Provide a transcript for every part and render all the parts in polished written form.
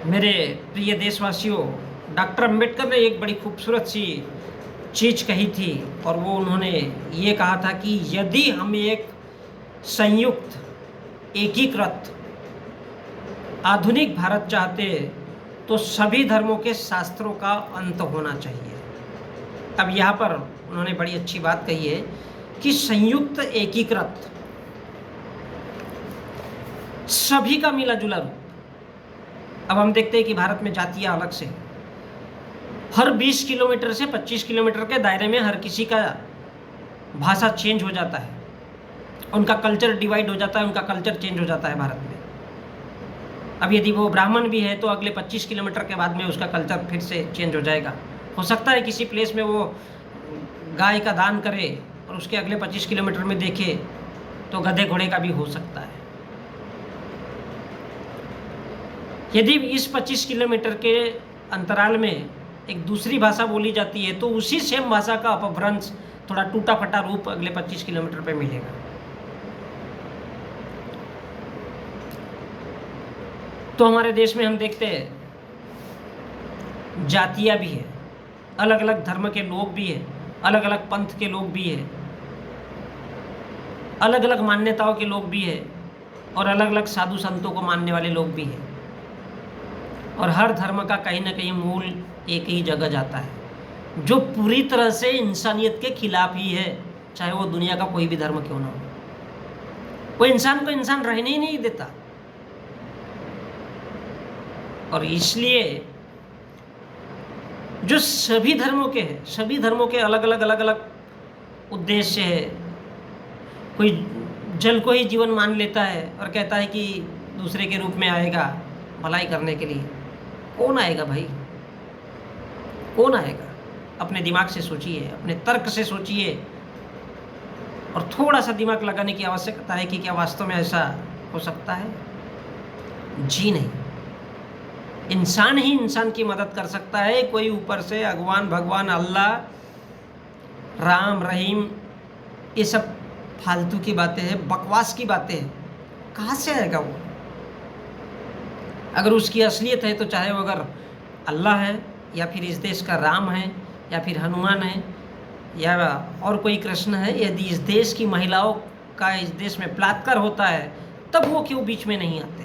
मेरे प्रिय देशवासियों, डॉक्टर अंबेडकर ने एक बड़ी खूबसूरत सी चीज़ कही थी और वो उन्होंने ये कहा था कि यदि हम एक संयुक्त, एकीकृत, आधुनिक भारत चाहते तो सभी धर्मों के शास्त्रों का अंत होना चाहिए। अब यहाँ पर उन्होंने बड़ी अच्छी बात कही है कि संयुक्त, एकीकृत, सभी का मिला जुला रूप। अब हम देखते हैं कि भारत में जातियां अलग से, हर 20 किलोमीटर से 25 किलोमीटर के दायरे में हर किसी का भाषा चेंज हो जाता है, उनका कल्चर डिवाइड हो जाता है, उनका कल्चर चेंज हो जाता है भारत में। अब यदि वो ब्राह्मण भी है तो अगले 25 किलोमीटर के बाद में उसका कल्चर फिर से चेंज हो जाएगा। हो सकता है किसी प्लेस में वो गाय का दान करे और उसके अगले 25 किलोमीटर में देखे तो गधे घोड़े का भी हो सकता है। यदि इस 25 किलोमीटर के अंतराल में एक दूसरी भाषा बोली जाती है तो उसी सेम भाषा का अपभ्रंश, थोड़ा टूटा फटा रूप अगले 25 किलोमीटर पे मिलेगा। तो हमारे देश में हम देखते हैं जातियां भी है, अलग अलग धर्म के लोग भी है, अलग अलग पंथ के लोग भी है, अलग अलग मान्यताओं के लोग भी है और अलग अलग साधु संतों को मानने वाले लोग भी हैं। और हर धर्म का कहीं ना कहीं मूल एक ही जगह जाता है जो पूरी तरह से इंसानियत के खिलाफ ही है, चाहे वो दुनिया का कोई भी धर्म क्यों ना हो। वो इंसान को इंसान रहने ही नहीं देता। और इसलिए जो सभी धर्मों के हैं, सभी धर्मों के अलग अलग उद्देश्य है। कोई जल को ही जीवन मान लेता है और कहता है कि दूसरे के रूप में आएगा भलाई करने के लिए। कौन आएगा भाई, कौन आएगा? अपने दिमाग से सोचिए, अपने तर्क से सोचिए और थोड़ा सा दिमाग लगाने की आवश्यकता है कि क्या वास्तव में ऐसा हो सकता है? जी नहीं। इंसान ही इंसान की मदद कर सकता है। कोई ऊपर से भगवान, अल्लाह, राम, रहीम, ये सब फालतू की बातें हैं, बकवास की बातें हैं। कहाँ से आएगा वो? अगर उसकी असलियत है तो चाहे वो अगर अल्लाह है या फिर इस देश का राम है या फिर हनुमान है या और कोई कृष्ण है, यदि इस देश की महिलाओं का इस देश में बलात्कार होता है तब वो क्यों बीच में नहीं आते?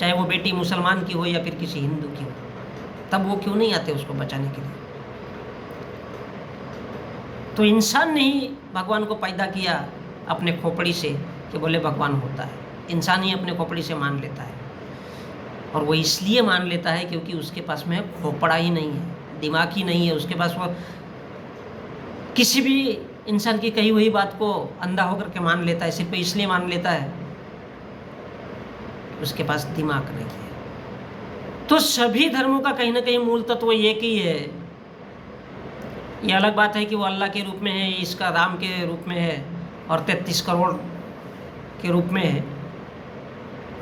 चाहे वो बेटी मुसलमान की हो या फिर किसी हिंदू की हो, तब वो क्यों नहीं आते उसको बचाने के लिए? तो इंसान ने ही भगवान को पैदा किया अपने खोपड़ी से कि बोले भगवान होता है। इंसान ही अपने खोपड़ी से मान लेता है और वो इसलिए मान लेता है क्योंकि उसके पास में खोपड़ा ही नहीं है, दिमाग ही नहीं है उसके पास। वो किसी भी इंसान की कही हुई बात को अंधा होकर के मान लेता है, सिर्फ इसलिए मान लेता है उसके पास दिमाग नहीं है। तो सभी धर्मों का कहीं ना कहीं मूल तत्व एक ही है। ये अलग बात है कि वो अल्लाह के रूप में है, इसका राम के रूप में है और 33 करोड़ के रूप में है।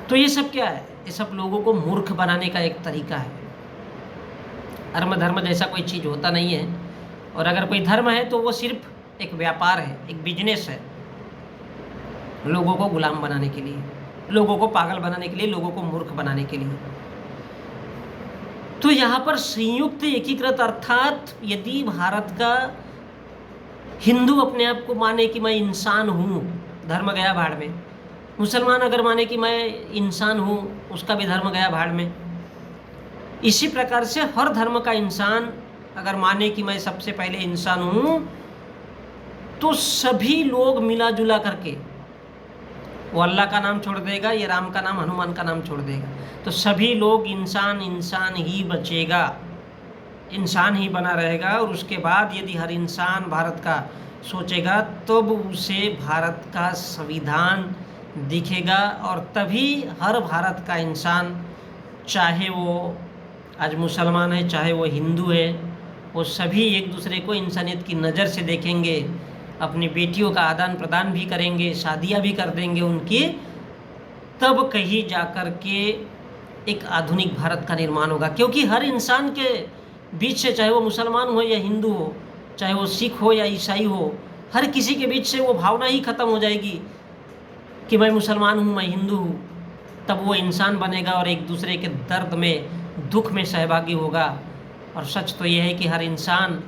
तो ये सब क्या है? ये सब लोगों को मूर्ख बनाने का एक तरीका है। धर्म जैसा कोई चीज़ होता नहीं है। और अगर कोई धर्म है तो वो सिर्फ एक व्यापार है, एक बिजनेस है, लोगों को गुलाम बनाने के लिए, लोगों को पागल बनाने के लिए, लोगों को मूर्ख बनाने के लिए। तो यहाँ पर संयुक्त, एकीकृत अर्थात यदि भारत का हिंदू अपने आप को माने कि मैं इंसान हूँ, धर्म गया भाड़ में। मुसलमान अगर माने कि मैं इंसान हूँ, उसका भी धर्म गया भाड़ में। इसी प्रकार से हर धर्म का इंसान अगर माने कि मैं सबसे पहले इंसान हूँ तो सभी लोग मिला जुला करके वो अल्लाह का नाम छोड़ देगा, ये राम का नाम, हनुमान का नाम छोड़ देगा, तो सभी लोग इंसान ही बचेगा, इंसान ही बना रहेगा। और उसके बाद यदि हर इंसान भारत का सोचेगा तब उसे भारत का संविधान दिखेगा और तभी हर भारत का इंसान, चाहे वो आज मुसलमान है चाहे वो हिंदू है, वो सभी एक दूसरे को इंसानियत की नज़र से देखेंगे, अपनी बेटियों का आदान प्रदान भी करेंगे, शादियां भी कर देंगे उनकी। तब कहीं जाकर के एक आधुनिक भारत का निर्माण होगा। क्योंकि हर इंसान के बीच से, चाहे वो मुसलमान हो या हिंदू हो, चाहे वो सिख हो या ईसाई हो, हर किसी के बीच से वो भावना ही खत्म हो जाएगी कि मैं मुसलमान हूँ, मैं हिंदू हूँ। तब वो इंसान बनेगा और एक दूसरे के दर्द में दुख में सहभागी होगा। और सच तो यह है कि हर इंसान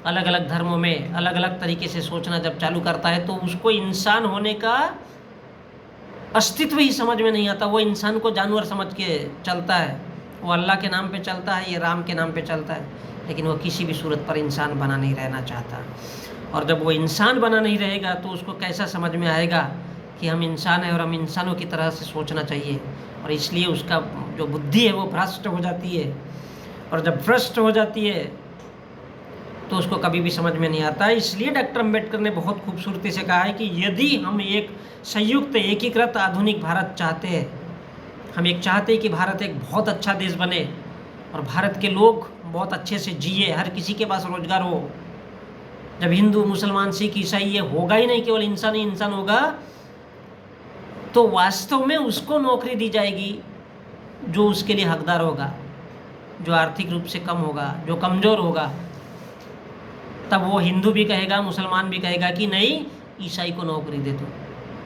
अलग अलग धर्मों में अलग अलग तरीके से सोचना जब चालू करता है तो उसको इंसान होने का अस्तित्व ही समझ में नहीं आता। वो इंसान को जानवर समझ के चलता है, वो अल्लाह के नाम पे चलता है, ये राम के नाम पे चलता है, लेकिन वो किसी भी सूरत पर इंसान बना नहीं रहना चाहता। और जब वो इंसान बना नहीं रहेगा तो उसको कैसा समझ में आएगा कि हम इंसान हैं और हम इंसानों की तरह से सोचना चाहिए। और इसलिए उसका जो बुद्धि है वो भ्रष्ट हो जाती है। और जब भ्रष्ट हो जाती है तो उसको कभी भी समझ में नहीं आता। इसलिए डॉक्टर अम्बेडकर ने बहुत खूबसूरती से कहा है कि यदि हम एक संयुक्त एकीकृत आधुनिक भारत चाहते हैं, हम एक चाहते हैं कि भारत एक बहुत अच्छा देश बने और भारत के लोग बहुत अच्छे से जिए, हर किसी के पास रोजगार हो। जब हिंदू मुसलमान सिख ईसाई ये होगा ही नहीं, केवल इंसान ही इंसान होगा, तो वास्तव में उसको नौकरी दी जाएगी जो उसके लिए हकदार होगा, जो आर्थिक रूप से कम होगा, जो कमज़ोर होगा। तब वो हिंदू भी कहेगा, मुसलमान भी कहेगा कि नहीं, ईसाई को नौकरी दे दो।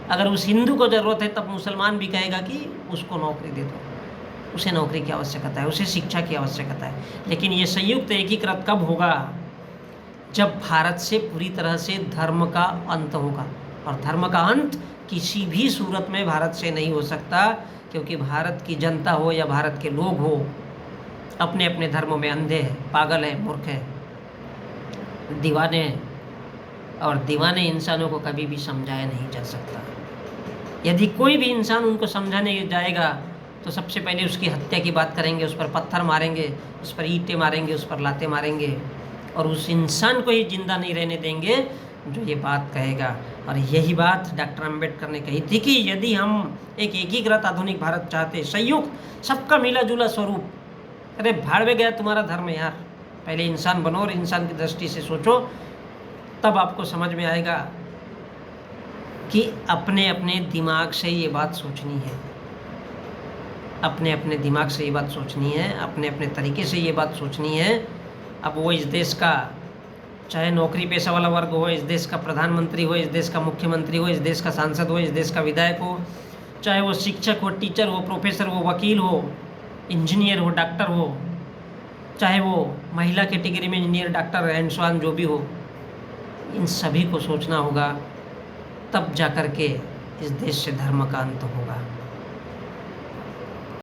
अगर उस हिंदू को ज़रूरत है तब मुसलमान भी कहेगा कि उसको नौकरी दे दो, उसे नौकरी की आवश्यकता है, उसे शिक्षा की आवश्यकता है। लेकिन ये संयुक्त एकीकृत कब होगा? जब भारत से पूरी तरह से धर्म का अंत होगा। और धर्म का अंत किसी भी सूरत में भारत से नहीं हो सकता, क्योंकि भारत की जनता हो या भारत के लोग हो, अपने अपने धर्मों में अंधे हैं, पागल हैं, मूर्ख हैं, दीवाने हैं। और दीवाने इंसानों को कभी भी समझाया नहीं जा सकता। यदि कोई भी इंसान उनको समझाने जाएगा तो सबसे पहले उसकी हत्या की बात करेंगे, उस पर पत्थर मारेंगे, उस पर ईंटें मारेंगे, उस पर लातें मारेंगे, और उस इंसान को ही जिंदा नहीं रहने देंगे जो ये बात कहेगा। और यही बात डॉक्टर अम्बेडकर ने कही थी कि यदि हम एक एकीकृत आधुनिक भारत चाहते, संयुक्त, सबका मिला जुला स्वरूप, अरे भाड़ में गया तुम्हारा धर्म यार, पहले इंसान बनो और इंसान की दृष्टि से सोचो, तब आपको समझ में आएगा कि अपने अपने दिमाग से ये बात सोचनी है, अपने अपने दिमाग से ये बात सोचनी है, अपने अपने तरीके से ये बात सोचनी है। अब वो इस देश का चाहे नौकरी पेशा वाला वर्ग हो, इस देश का प्रधानमंत्री हो, इस देश का मुख्यमंत्री हो, इस देश का सांसद हो, इस देश का विधायक हो, चाहे वो शिक्षक हो, टीचर हो, प्रोफेसर हो, वकील हो, इंजीनियर हो, डॉक्टर हो, चाहे वो महिला कैटेगरी में engineer, doctor, and so on जो भी हो, इन सभी को सोचना होगा, तब जाकर के इस देश से धर्म का अंत होगा।